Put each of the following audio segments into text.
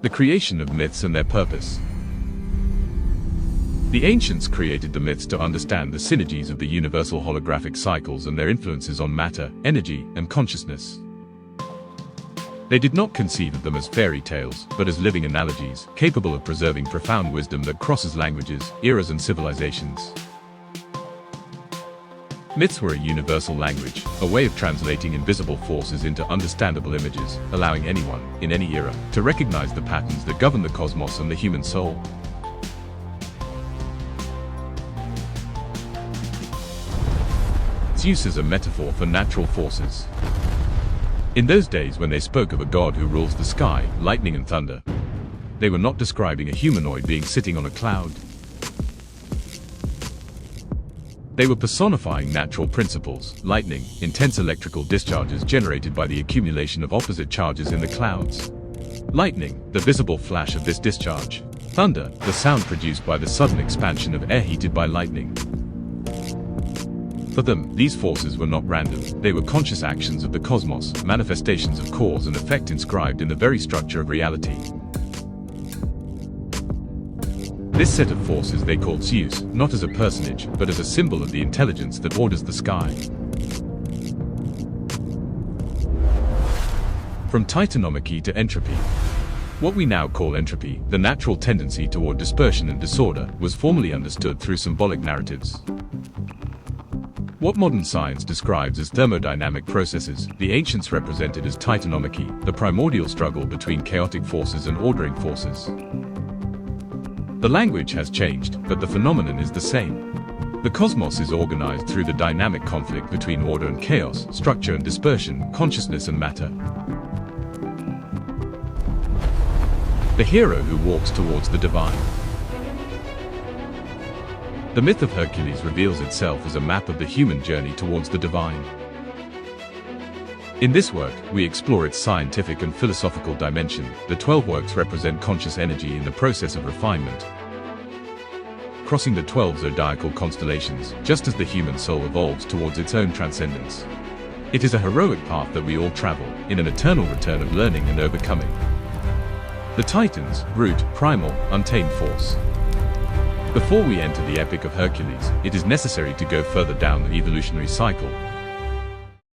The creation of myths and their purpose. The ancients created the myths to understand the synergies of the universal holographic cycles and their influences on matter, energy, and consciousness. They did not conceive of them as fairy tales, but as living analogies, capable of preserving profound wisdom that crosses languages, eras, and civilizations. Myths were a universal language, a way of translating invisible forces into understandable images, allowing anyone, in any era, to recognize the patterns that govern the cosmos and the human soul. Zeus is a metaphor for natural forces. In those days when they spoke of a god who rules the sky, lightning and thunder, they were not describing a humanoid being sitting on a cloud. They were personifying natural principles, lightning, intense electrical discharges generated by the accumulation of opposite charges in the clouds. Lightning, the visible flash of this discharge. Thunder, the sound produced by the sudden expansion of air heated by lightning. For them, these forces were not random, they were conscious actions of the cosmos, manifestations of cause and effect inscribed in the very structure of reality. This set of forces they called Zeus, not as a personage, but as a symbol of the intelligence that orders the sky. From Titanomachy to entropy. What we now call entropy, the natural tendency toward dispersion and disorder, was formerly understood through symbolic narratives. What modern science describes as thermodynamic processes, the ancients represented as Titanomachy, the primordial struggle between chaotic forces and ordering forces. The language has changed, but the phenomenon is the same. The cosmos is organized through the dynamic conflict between order and chaos, structure and dispersion, consciousness and matter. The hero who walks towards the divine. The myth of Hercules reveals itself as a map of the human journey towards the divine. In this work, we explore its scientific and philosophical dimension. The 12 works represent conscious energy in the process of refinement, crossing the 12 zodiacal constellations, just as the human soul evolves towards its own transcendence. It is a heroic path that we all travel, in an eternal return of learning and overcoming. The Titans, brute, primal, untamed force. Before we enter the epic of Hercules, it is necessary to go further down the evolutionary cycle,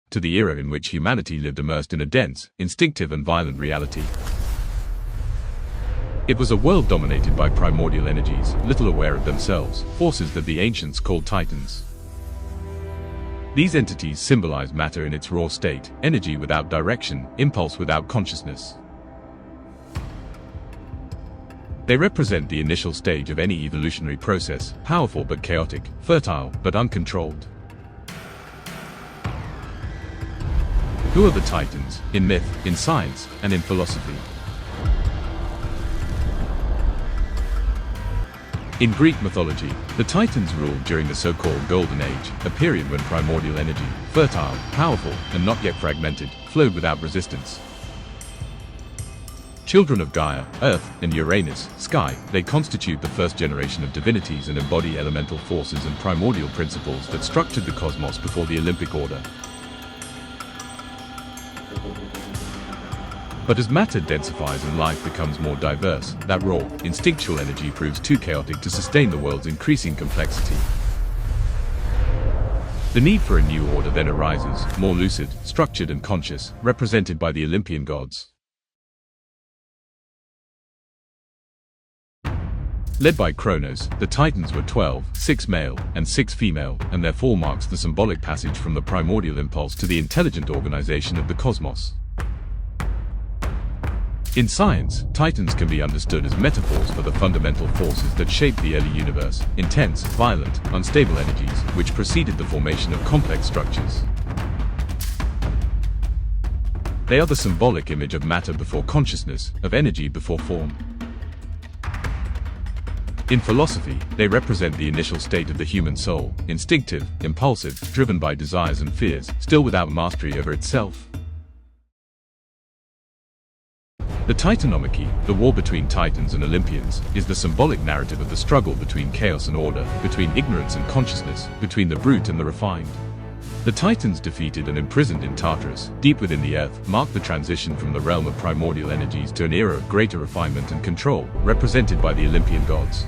to the era in which humanity lived immersed in a dense, instinctive and violent reality. It was a world dominated by primordial energies, little aware of themselves, forces that the ancients called Titans. These entities symbolize matter in its raw state, energy without direction, impulse without consciousness. They represent the initial stage of any evolutionary process, powerful but chaotic, fertile but uncontrolled. Who are the Titans, in myth, in science, and in philosophy? In Greek mythology, the Titans ruled during the so-called Golden Age, a period when primordial energy, fertile, powerful, and not yet fragmented, flowed without resistance. Children of Gaia, Earth, and Uranus, Sky, they constitute the first generation of divinities and embody elemental forces and primordial principles that structured the cosmos before the Olympic order. But as matter densifies and life becomes more diverse, that raw, instinctual energy proves too chaotic to sustain the world's increasing complexity. The need for a new order then arises, more lucid, structured and conscious, represented by the Olympian gods. Led by Kronos, the Titans were 12, 6 male and 6 female, and their fall marks the symbolic passage from the primordial impulse to the intelligent organization of the cosmos. In science, Titans can be understood as metaphors for the fundamental forces that shaped the early universe, intense, violent, unstable energies, which preceded the formation of complex structures. They are the symbolic image of matter before consciousness, of energy before form. In philosophy, they represent the initial state of the human soul, instinctive, impulsive, driven by desires and fears, still without mastery over itself. The Titanomachy, the war between Titans and Olympians, is the symbolic narrative of the struggle between chaos and order, between ignorance and consciousness, between the brute and the refined. The Titans, defeated and imprisoned in Tartarus, deep within the earth, marked the transition from the realm of primordial energies to an era of greater refinement and control, represented by the Olympian gods.